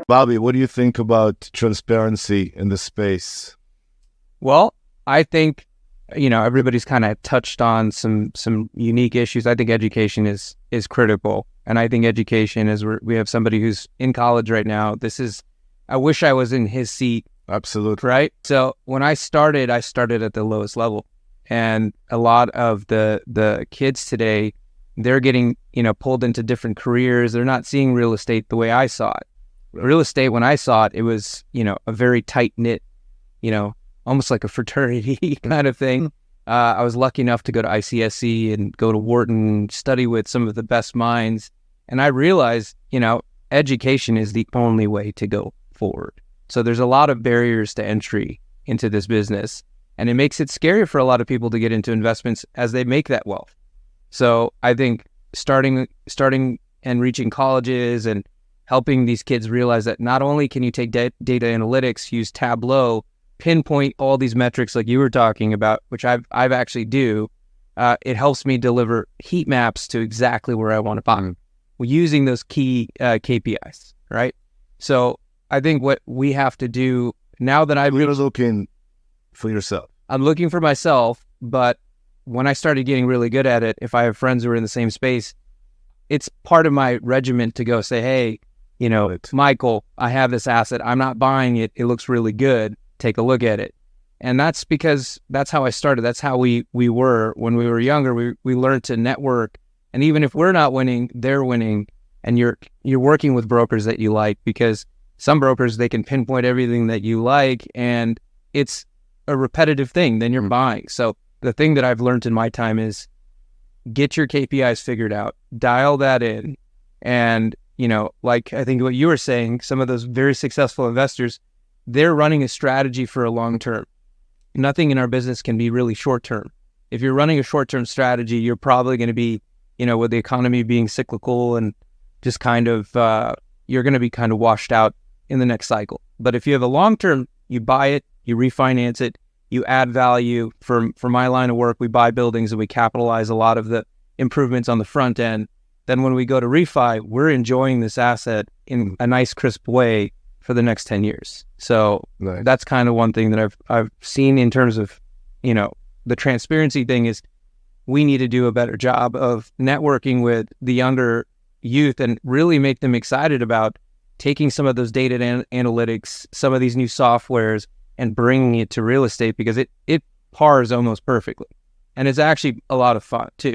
Bobby, what do you think about transparency in the space? Well, I think, everybody's kind of touched on some unique issues. I think education is critical. And I think education is we have somebody who's in college right now. I wish I was in his seat. Absolutely. Right. So when I started at the lowest level. And a lot of the kids today, they're getting, pulled into different careers. They're not seeing real estate the way I saw it. Real estate, when I saw it, it was, a very tight knit, almost like a fraternity kind of thing. I was lucky enough to go to ICSC and go to Wharton, study with some of the best minds. And I realized, education is the only way to go forward. So there's a lot of barriers to entry into this business. And it makes it scary for a lot of people to get into investments as they make that wealth. So I think starting and reaching colleges and helping these kids realize that not only can you take data analytics, use Tableau, pinpoint all these metrics like you were talking about, which I've actually do, it helps me deliver heat maps to exactly where I want to buy using those key KPIs, right? So I think what we have to do now that You're looking for yourself. I'm looking for myself, but when I started getting really good at it, if I have friends who are in the same space, it's part of my regiment to go say, hey, Michael, I have this asset. I'm not buying it. It looks really good. Take a look at it. And that's because that's how I started. That's how we were when we were younger. We learned to network. And even if we're not winning, they're winning. And you're working with brokers that you like, because some brokers, they can pinpoint everything that you like, and it's a repetitive thing. Then you're buying. So the thing that I've learned in my time is get your KPIs figured out, dial that in. And, like I think what you were saying, some of those very successful investors, they're running a strategy for a long term. Nothing in our business can be really short term. If you're running a short term strategy, you're probably going to be, with the economy being cyclical and just kind of, you're going to be kind of washed out in the next cycle. But if you have a long term, you buy it, you refinance it, you add value. For my line of work, we buy buildings and we capitalize a lot of the improvements on the front end. Then when we go to refi, we're enjoying this asset in a nice, crisp way for the next 10 years. So That's kind of one thing that I've seen in terms of, the transparency thing is we need to do a better job of networking with the younger youth and really make them excited about taking some of those data analytics, some of these new softwares, and bringing it to real estate, because it pars almost perfectly. And it's actually a lot of fun too.